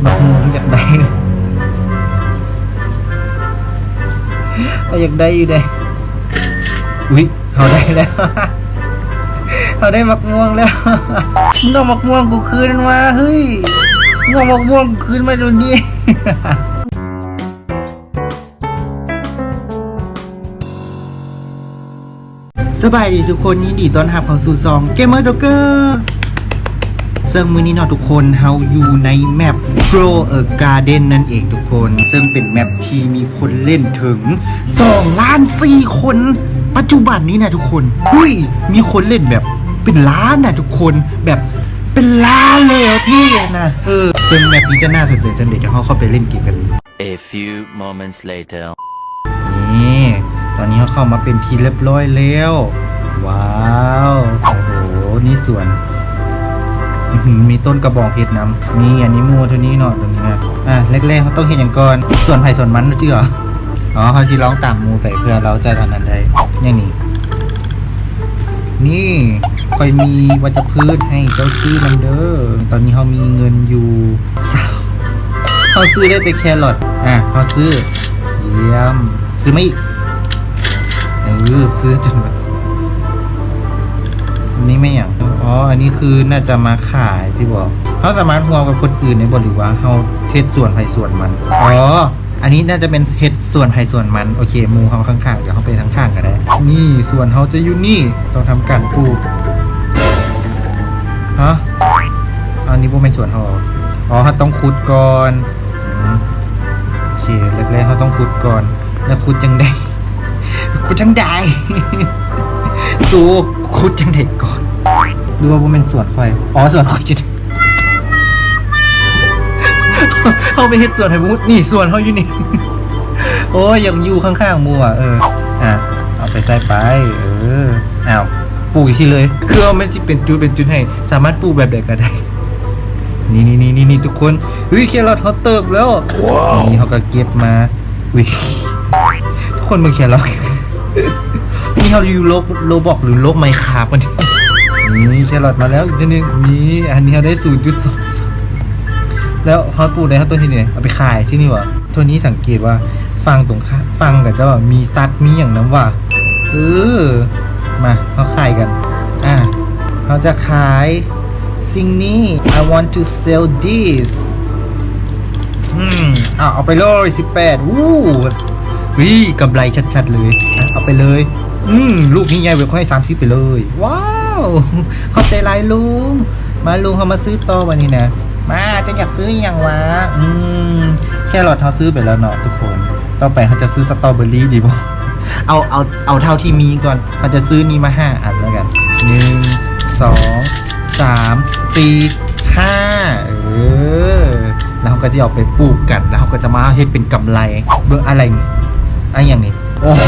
บักม่วงอยากได้อยากได้อยู่เด้อุ๊ยเขาได้แล้วเขาได้บักม่วงแล้วมึงเอาบักม่วงกูคืนมาเฮ้ยมึงเอาบักม่วงกูคืนมาดูนี่สบายดีทุกคนยินดีต้อนรับเข้าสู่ซองเกมเมอร์จ็อกเกอร์ซึ่งมื้อนี้เนาะทุกคนเฮาอยู่ในแมป Grow a Garden นั่นเองทุกคนซึ่งเป็นแมปที่มีคนเล่นถึง2 ล้าน 4 คนปัจจุบันนี้นะทุกคนหุ้ยมีคนเล่นแบบเป็นล้านนะทุกคนแบบเป็นล้านเลยที่นะซึ่งแมปนี้จะน่าสนใจจังเดี๋ยวเขาเข้าไปเล่นเกมกัน A few moments later นี่ตอนนี้เขาเข้ามาเป็นทีเรียบร้อยแล้วว้าวโอ้โหนี่สวนมีต้นกระบองเพชรน้ำนี่อันนี้มูตัวนี้เนาะตัวนี้นะแรกๆเขาต้องเห็นอย่างก่อนส่วนไผ่ส่วนมันจริงเหรออ๋อเขาสิร้องตามมูไปเพื่อเราใจตอนนั้นได้อย่างนี้นี่คอยมีวัชพืชให้เจ้าซื้อมันเด้อตอนนี้เขามีเงินอยู่เขาซื้อได้แต่แครอทเขาซื้อเยี่ยมซื้อไม่ซื้อจนแบบอันนี้ไม่อย่างอันนี้คือน่าจะมาขายที่บอกเขาสามารถรวมกับคนอื่นในบทหรือว่าเขาเทศส่วนไผ่ส่วนมันอันนี้น่าจะเป็นเทศส่วนไผ่ส่วนมันโอเคมูเขาข้างๆเดี๋ยวเขาไปข้างๆกันได้นี่ส่วนเขาจะอยู่นี่ต้องทำการปลูกอันนี้พวกเป็นส่วนเขาเขาต้องขุดก่อนโอเคแรกๆเขาต้องขุดก่อนแล้วขุดจังได้ขุดจังได้สู้ขุดจังได้ก่อนหรือว่าเป็นส่วนไฟส่วนไฟจิตเขาไปเฮ็ดส่วนไฟมุดนี่ส่วนเขาอยู่นี่โอ้ยยังอยู่ข้างๆมัวเอาไปใส่ไปปลูกอีกทีเลยคือเอาไม่สิเป็นจุดให้สามารถปลูกแบบใดก็ได้นี่ทุกคนแครอทเขาเติบแล้วนี่เขาก็เก็บมาทุกคนมึงแครอทนี่เขาอยู่โลบอกหรือโลกไมค์คราฟมันนี่แครอทมาแล้วอีกนิดนึงนี่อันนี้เขาได้ 0.2 แล้วเขาปลูกได้เขาต้นที่ไหนเอาไปขายที่นี่วะตัวนี้สังเกตว่าฟังตรงข้างฟังกับเจ้ามีซัดมีอย่างนั้นว่ะมาเขาขายกันเขาจะขายสิ่งนี้ I want to sell this เอาไปเลย18กำไรชัดๆเลยเอาไปเลยลูกนี้ใหญ่เว้ยค่อย30ไปเลยว้าวขอบใจหลายลุงมาลุงเขามาซื้อต่อวันนี้นะมาจะอยากซื้ออย่างวะแค่หลอดเขาซื้อไปแล้วเนาะทุกคนต่อไปเขาจะซื้อสตรอเบอรี่ดีป่ะเอาเท่าที่มีก่อนเขาจะซื้อนี้มา5 อันแล้วกัน1 2 3 4 5แล้วเขาก็จะเอาไปปลูกกันแล้วเขาก็จะมาให้เป็นกำไรเบอร์อะไรอย่างนี้โอ้โห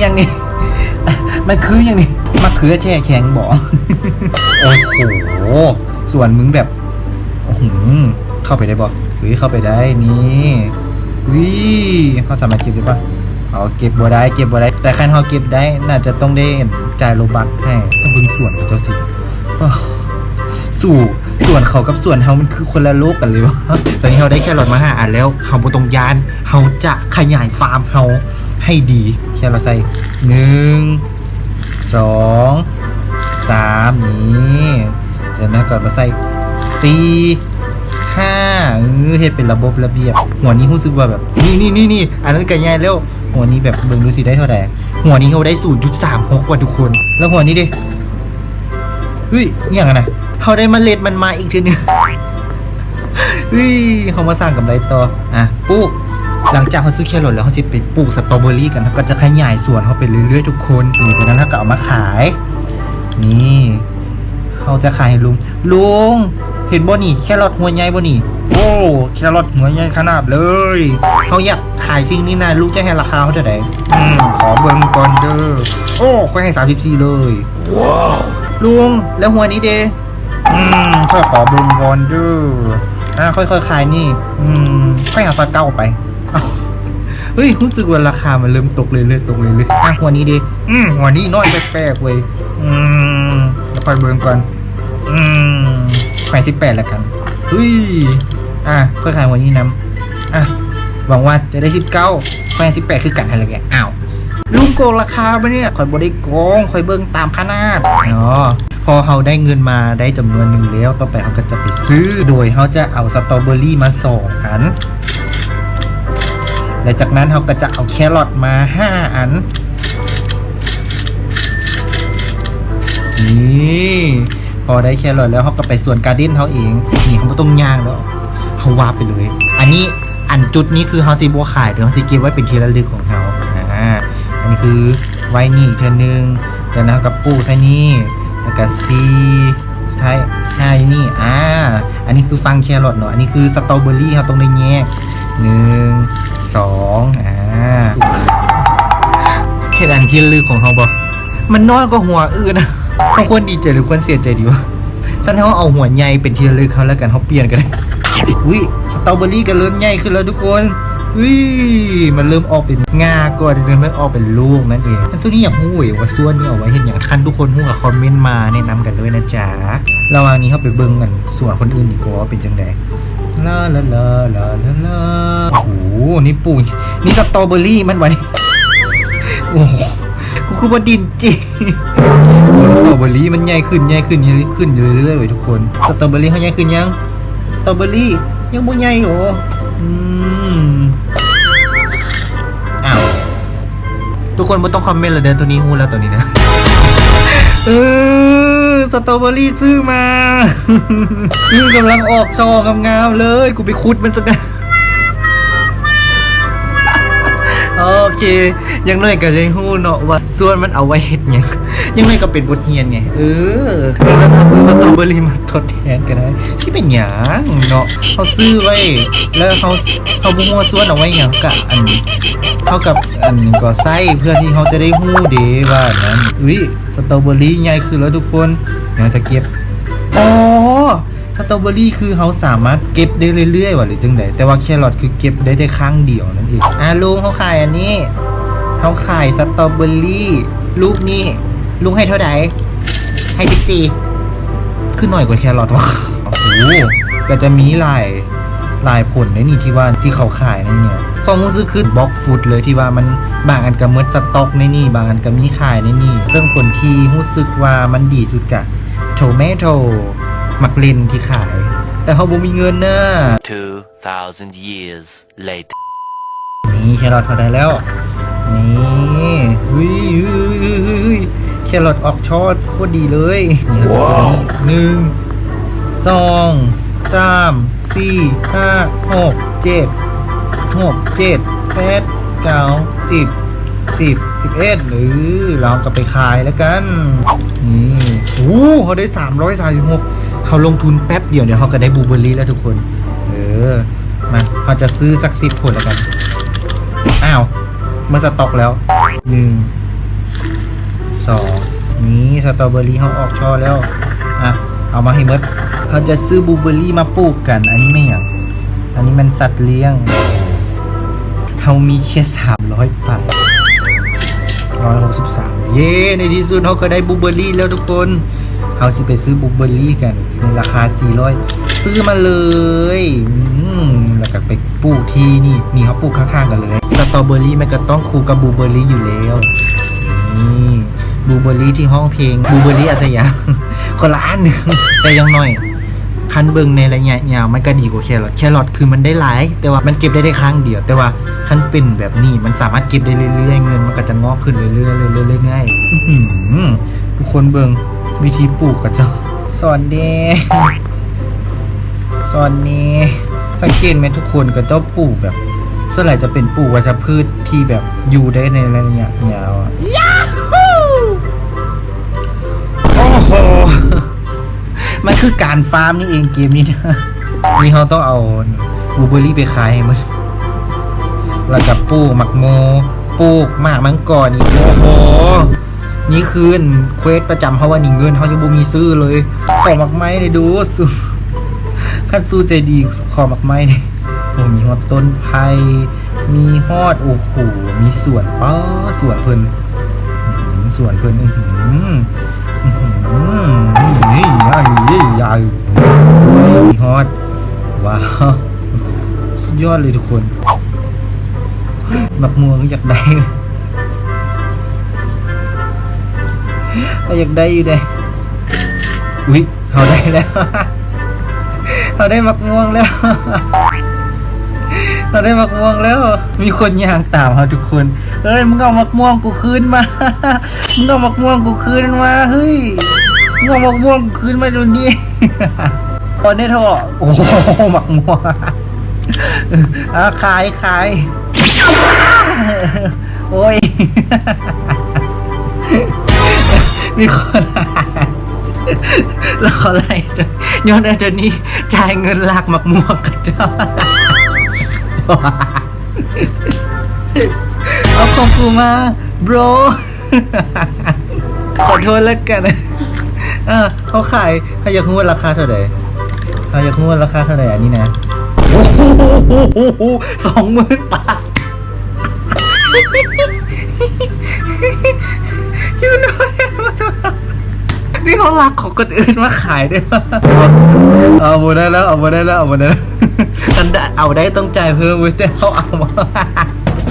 อย่างนี้มันคืออย่างนี้มะเขือแช่แข็งบอกโอ้โหส่วนมึงแบบเข้าไปได้บอกเข้าไปได้นี่เขาสามารถเก็บได้ปะเก็บบัวได้แต่คันเขาเก็บได้น่าจะต้องได้จ่ายโลบัคให้ต้องบึงส่วนกับเจ้าสิส่วนเขากับส่วนเขามันคือคนละโลกกันเลยวะตอนนี้เขาได้แค่หลอดมา5 อันแล้วเขาบนตรงยานเขาจะขยายฟาร์มเขาให้ดีแค่เราใส่1 2 3นี่เดี๋ยวนะก่อนมาใส่4 5เฮ็ดเป็นระบบระเบียบหัวนี้รู้สึกว่าแบบนี่อันนั้นก็ใหญ่แล้วหัวนี้แบบเบิ่งดูสิได้เท่าไหร่หัวนี้เขาได้ 0.36 ว่ะทุกคนแล้วหัวนี้ดิอย่างนั้นนะเขาได้เมล็ดมันมาอีกทีนึงเขามาสร้างกับไรต่อปลูกหลังจากเขาซื้อแครอทแล้วเขาสิไปปลูกสตรอเบอรี่กันก็จะขยายสวนเขาไปเรื่อยๆทุกคนจากนั้นเขาก็เอามาขายนี่เขาจะขายให้ลุงเห็นบ่นี่แครอทหัวใหญ่บ่นี่โอ้แครอทหัวใหญ่ขนาดเลยเขาอยากขายสิ่งนี้นะลุงจะให้ราคาเขาเท่าไหร่ขอเบิ่งก่อนเด้อค่อยให้34เลยว้าวลุงแล้วหัวนี้เด้ค่อยขอเบิ่งก่อนเด้อค่อยๆขายนี่ค่อยหาซาเก้าไปรู้สึกว่าราคามันเริ่มตกเลยหัวนี้ดิหัวนี้น้อยแปลกๆเว้ยแล้วค่อยเบิ่งก่อน18แล้วกัน ค่อยขายวันนี้นำหวังว่าจะได้19แฟน18คือกันอะไรแกอ้าวลุงโกงราคาปะเนี่ยคอยบริโกงคอยเบิ่งตามขนาดพอเขาได้เงินมาได้จำนวนหนึ่งแล้วต่อไปเขาก็จะไปซื้อโดยเขาจะเอาสตรอเบอรี่มา2 อันและจากนั้นเขาก็จะเอาแครอทมา5 อันนี่พอได้แครอทแล้วเขาก็ไปสวนการ์เด้นเขาเองนี่เขาไม่ต้องย่างแล้วเขาวาบไปเลยอันจุดนี้คือเขาจะบัวขายเดี๋ยวเขาจะเก็บไว้เป็นที่ระลึกของเขาอันนี้คือไว้นี่เทื่อนึงจากนั้นกับปูใส่นี่แล้วก็ใช่5นี่อันนี้คือฟังแครอทเนาะอันนี้คือสตรอเบอรี่เขาต้องได้แยก1 2แค่อันที่ระลึกของเขาบอกมันน้อยกว่าหัวอื่นนะเขาควรดีใจหรือควรเสียใจดีวะฉันเขาเอาหัวใหญ่เป็นที่ระลึกเขาแล้วกันเขาเปลี่ยนกันเลยสตรอเบอรี่ก็เริ่มใหญ่ขึ้นแล้วทุกคนมันเริ่มออกเป็นงาก่อนจะเริ่มออกเป็นลูกนั่นเองตัวนี้อยากหู้ว่าส่วนนี้เอาไว้เห็นอย่างคันทุกคนหู้กับคอมเมนต์มาแนะนำกันด้วยนะจ๊ะระหว่างนี้เขาไปเบิ่งกันส่วนคนอื่นดีกว่าเป็นจังไดลาโอ้โหนี่ปุ๋ยนี่สตรอเบอรี่มันไว้โอ้โหกูคือว่าดินจริงสตรอเบอรี่มันใหญ่ขึ้นเรื่อยๆเลยทุกคนสตรอเบอรี่เขาใหญ่ขึ้นยังสตรอเบอรี่ยังบ่ใหญ่โอ้ทุกคนไม่ต้องคอมเมนต์เลยเดินตัวนี้ฮู้แล้วตัวนี้นะสตรอเบอรี่ซื้อมานี่กำลังออกช่องามๆเลยกูไปขุดมันสักกันโอเคยังน้อยก็ได้ฮู้เนาะว่าส่วนมันเอาไว้เฮ็ดหยังยังน้อยก็เป็นบทเรียนไงแล้วถ้าซื้อสตรอเบอรี่มาทดแทนก็ได้ที่เป็นหยังเนาะเขาซื้อไว้แล้วเขาบ่ฮู้ว่าส่วนเอาไว้หยังกะอันเท่ากับอันก็ไส้เพื่อที่เขาจะได้ฮู้เด้ว่านั้นสตรอเบอรี่ใหญ่ขึ้นแล้วทุกคนเดี๋ยวจะเก็บสตรอเบอรี่คือเขาสามารถเก็บได้เรื่อยๆว่ะหรือจังไดแต่ว่าแครอทคือเก็บได้แต่ครั้งเดียวนั่นเองลุงเขาขายอันนี้เขาขายสตรอเบอรี่ลูกนี้ลุงให้เท่าไหร่ให้14ขึ้นหน่อยกว่าแครอทว่ะโอ้โหก็จะมีหลายผลในนี่ที่ว่าที่เขาขายในเนี่ยความรู้สึกคือบล็อกฟุตเลยที่ว่ามันบางอันก็หมดสต็อกในนี่บางอันก็มีขายในนี่ซึ่งผลที่รู้สึกว่ามันดีสุดกะโทเมโตมักเลนที่ขายแต่เขาบ่มีเงินนะ 2,000 years later นี่แครอทเขาได้แล้วนี่แครอทออกช็อตโคตรดีเลยว้าว1 2 3 4 5 6 7 8 9 10 11หรือเราก็ไปขายแล้วกันนี่เขาได้336เขาลงทุนแป๊บเดียวเขาก็ได้บลูเบอร์รี่แล้วทุกคนมาเขาจะซื้อสัก10 ผลแล้วกันเมื่อสต็อกแล้ว1 2นี่สตรอเบอรี่เขาออกช่อแล้วเอามาให้หมดเขาจะซื้อบลูเบอร์รี่มาปลูกกันอันนี้ไม่อย่างอันนี้มันสัตว์เลี้ยงเขามีแค่300 บาท163เย้ในที่สุดเขาก็ได้บลูเบอร์รี่แล้วทุกคนเขาสิไปซื้อบลูเบอร์รี่กันในราคา400ซื้อมาเลยแล้วก็ไปปลูกที่นี่เขาปลูกข้างๆกันเลยสตรอเบอรี่มันก็ต้องคู่กับบลูเบอร์รี่อยู่แล้วนี่บลูเบอร์รี่ที่ห้องเพลงบลูเบอร์รี่อาสยามคนละอันหนึ่งแต่ยังน้อยคันเบิ่งในระยะยาวมันก็ดีกว่าแครอทคือมันได้หลายแต่ว่ามันเก็บได้ครั้งเดียวแต่ว่าคันเป็นแบบนี้มันสามารถเก็บได้เรื่อยๆเงินมันก็จะงอกขึ้นเรื่อยๆง่ายทุกคนเบิ่งวิธีปลูกกับเจ้าสอนเด้สอนนี้สังเกตไหมทุกคนก็ต้องปลูกแบบส่วนใหญ่จะเป็นปลูกวัชพืชที่แบบอยู่ได้ในระยะยาวโอ้โหมันคือการฟาร์มนี่เองเกมนี้นะนี่เขาต้องเอาบลูเบอร์รี่ไปขายให้มันแล้วกับปลูกหมักโมปลูกหมากมังกรอีกโอ้โหนี่คืนเควสประจำเขาว่านี่เงินเขายังบ่มีซื้อเลยขอหมักไม้เลยดูสู้ขั้นสู้ใจดีขอหมักไม้เลยมีฮอดต้นไผ่มีฮอดโอ้โหมีสวนสวนเพิ่นนี่ใหญ่มีฮอดว้าว ดยอดเลยทุกคนมักม่วงอยากได้อยากได้อยู่เด้อุ๊ยเขาได้แล้วเขาได้มักม่วงแล้วเราได้มักม่วงแล้ว มีคนย่างตามเราทุกคนเฮ้ยมึงเอามักม่วงกูคืนมามึงเอามักม่วงกูคืนมาเฮ้ยมึงเอามักม่วงกูคืนมาดูนี่ตอนนี้เถอะโอ้โหมักม่วงขายโอ้ยมีคนแล้วอะไรย้อนไอ้ตัวนี้จ่ายเงินลากมักม่วงกับเจ้าเอาของกูมา bro ขอโทษแล้วกันเขาขายเขาอยากรู้ว่าราคาเท่าไหร่เขาอยากรู้ว่าราคาเท่าไหร่อันนี้นะโอ้โห20,000 บาทyou know นี่เขารักของคนอื่นมาขายด้วยเอาหมดได้แล้วเอาได้ต้องจ่ายเพิ่มเว้ยแต่เขาเอามา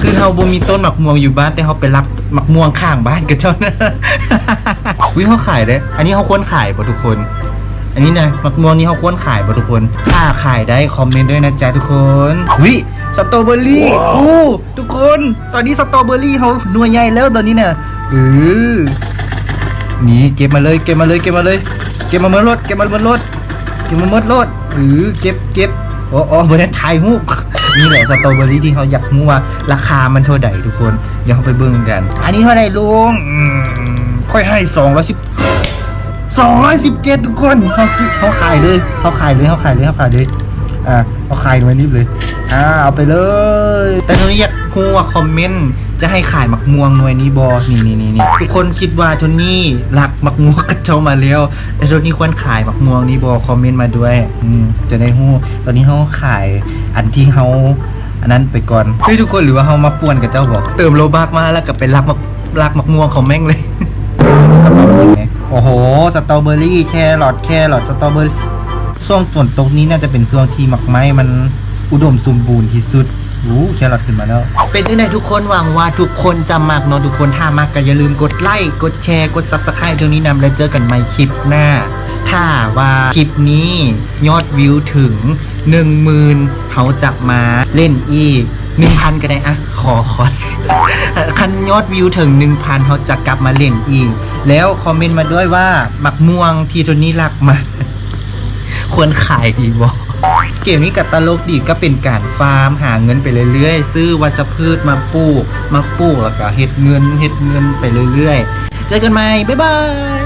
คือเขาบ่มีต้นหมักม่วงอยู่บ้านแต่เขาไปรับหมักม่วงข้างบ้านกับเจ้านะวิเขาขายได้อันนี้เขาควรขายป่ะทุกคนอันนี้นะหมักม่วงนี้เขาควรขายป่ะทุกคนถ้าขายได้คอมเมนต์ด้วยนะจ๊ะทุกคนวิสตรอเบอรี่ทุกคนตอนนี้สตรอเบอรี่เขาหน่วยใหญ่แล้วตอนนี้เนี่ยนี่เก็บมาเลยเก็บมาเมื่อรถเก็บอ๋อบนนั้นถ่ายรูปนี่แหละสตรอเบอรี่ที่เขาอยากรู้ว่าราคามันเท่าไหร่ทุกคนเดี๋ยวเขาไปเบิ่งกันอันนี้เท่าไหร่ลุงค่อยให้217ทุกคนเขาขายเลยเขาขายมารีบเลยเอาไปเลยแต่ตอนนี้อยากรู้ว่าคอมเมนต์จะให้ขายมักม่วงหน่วยนี้บอนี่ทุกคนคิดว่าทุนนี่รักมักม่วงกระเจ้ามาแล้วแต่ทุนนี้ควรขายมักม่วงนี้บอคอมเมนต์มาด้วยจะได้รู้ตอนนี้เขาขายอันที่เขาอันนั้นไปก่อนทุกคนหรือว่าเขามาป่วนกับเจ้าบอกเติมโลบักมาแล้วก็ไปรักมักม่วงของแม่งเลยโอ้โหสตรอเบอรี่แครอทสตรอเบอรี่ช่วงฝนตกนี้น่าจะเป็นช่วงที่หมักไม้มันอุดมสมบูรณ์ที่สุดแครอทขึ้นมาแล้วเป็นยังไงทุกคนหวังว่าทุกคนจะมักเนาะทุกคนถ้ามักก็อย่าลืมกดไลค์กดแชร์กด Subscribe ตรงนี้นำแล้วเจอกันใหม่คลิปหน้าถ้าว่าคลิปนี้ยอดวิวถึง 10,000 เขาจะมาเล่นอีก 1,000 ก็ได้อะขอคันยอดวิวถึง 1,000 เขาจะกลับมาเล่นอีกแล้วคอมเมนต์มาด้วยว่ามักม่วงที่ตัวนี้รักมาควรขายดีบ่เกมนี้กับตลกดีก็เป็นการฟาร์มหาเงินไปเรื่อยๆซื้อวัชพืชมาปลูกแล้วก็เฮ็ดเงินไปเรื่อยๆเจอกันใหม่บ๊ายบาย